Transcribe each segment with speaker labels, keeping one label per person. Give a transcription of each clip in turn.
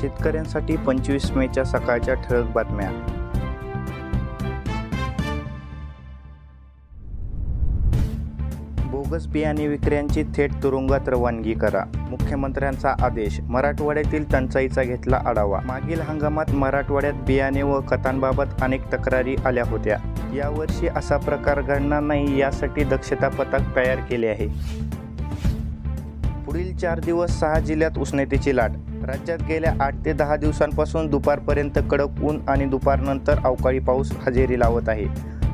Speaker 1: शेतकऱ्यांसाठी 25 मेच्या सकाळच्या ठळक बातम्या. बोगस बियाणे विक्रेत्यांची थेट तुरुंगात रवानगी करा. मुख्यमंत्र्यांचा आदेश. मराठवाड्यातील टंचाईचा घेतला आढावा. मागील हंगामात मराठवाड्यात बियाणे व खतांबाबत अनेक तक्रारी आल्या होत्या. यावर्षी असा प्रकार घडणार नाही यासाठी दक्षता पथक तयार केले आहे. पुढील 4 दिवस 6 जिल्ह्यात उष्णतेची लाट. राज्यात गेल्या 8 ते 10 दिवसांपासून दुपारपर्यंत कडक ऊन आणि दुपारनंतर अवकाळी पाऊस हजेरी लावत आहे.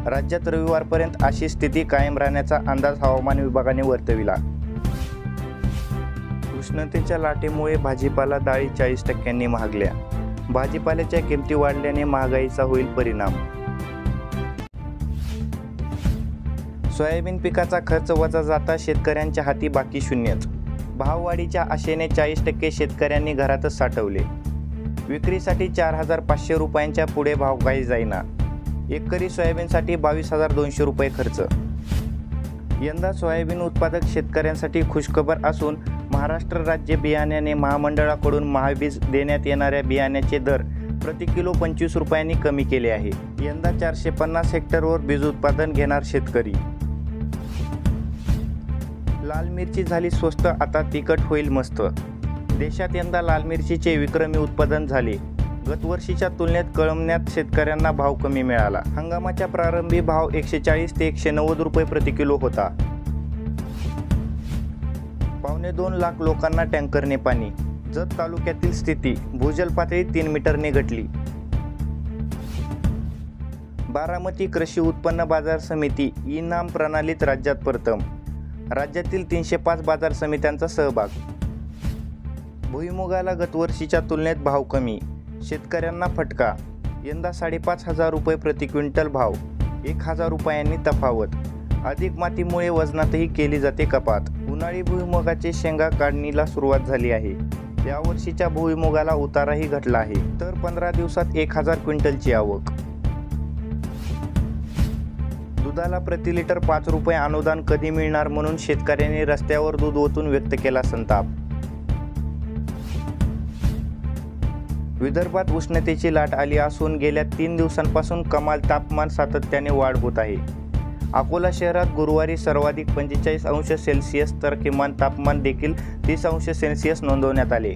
Speaker 1: राज्यात रविवारपर्यंत अशी स्थिती कायम राहण्याचा अंदाज हवामान विभागाने वर्तविला. उष्णतेच्या लाटेमुळे भाजीपाला डाळी 40% महागल्या. भाजीपाल्याच्या किमती वाढल्याने महागाईचा होईल परिणाम. सोयाबीन पिकाचा खर्च वजा जाता शेतकऱ्यांच्या हाती बाकी शून्यच. भाववाढीच्या आशेने 40% शेतकऱ्यांनी घरातच साठवले. विक्रीसाठी 4,500 रुपयांच्या पुढे भाव काही जाईना. एकरी सोयाबीनसाठी 22,200 रुपये खर्च. यंदा सोयाबीन उत्पादक शेतकऱ्यांसाठी खुशखबर असून महाराष्ट्र राज्य बियाणे महामंडळाकडून महाबीज देण्यात येणाऱ्या बियाण्याचे दर प्रति किलो 25 रुपयांनी कमी केले आहे. यंदा 450 हेक्टरवर बीज उत्पादन घेणार शेतकरी. लाल मिरची झाली स्वस्त, आता तिखट होईल मस्त. देशात यंदा लाल मिरचीचे विक्रमी उत्पादन झाले. गतवर्षीच्या तुलनेत कळमन्यात शेतकऱ्यांना भाव कमी मिळाला. हंगामाच्या प्रारंभी भाव 140 ते 190 रुपये प्रति किलो होता. 2.25 लाख लोकांना टँकरने पाणी. जत तालुक्यातील स्थिती. भूजल पातळी 3 मीटरने घटली. बारामती कृषी उत्पन्न बाजार समिती इनाम प्रणालीत राज्यात प्रथम. राज्यातील 305 बाजार समित्यांचा सहभाग. भुईमुगाला गतवर्षीच्या तुलनेत भाव कमी. शेतकऱ्यांना फटका. यंदा 5,500 रुपये प्रति क्विंटल भाव. 1,000 रुपयांनी तफावत. अधिक मातीमुळे वजनातही केली जाते कपात. उन्हाळी भुईमुगाचे शेंगा काढणीला सुरुवात झाली आहे. यावर्षीच्या भुईमुगाला उताराही घटला आहे. तर 15 दिवसात 1,000 क्विंटलची आवक. दुधाला प्रति लिटर 5 रुपये अनुदान कधी मिळणार म्हणून शेतकऱ्यांनी रस्त्यावर दूध ओतून व्यक्त केला संताप. विदर्भात उष्णतेची लाट आली असून गेल्या 3 दिवसांपासून कमाल तापमान सातत्याने वाढ होत आहे. अकोला शहरात गुरुवारी सर्वाधिक 45 अंश सेल्सिअस तर किमान तापमान देखील 30 अंश सेल्सिअस नोंदवण्यात आले.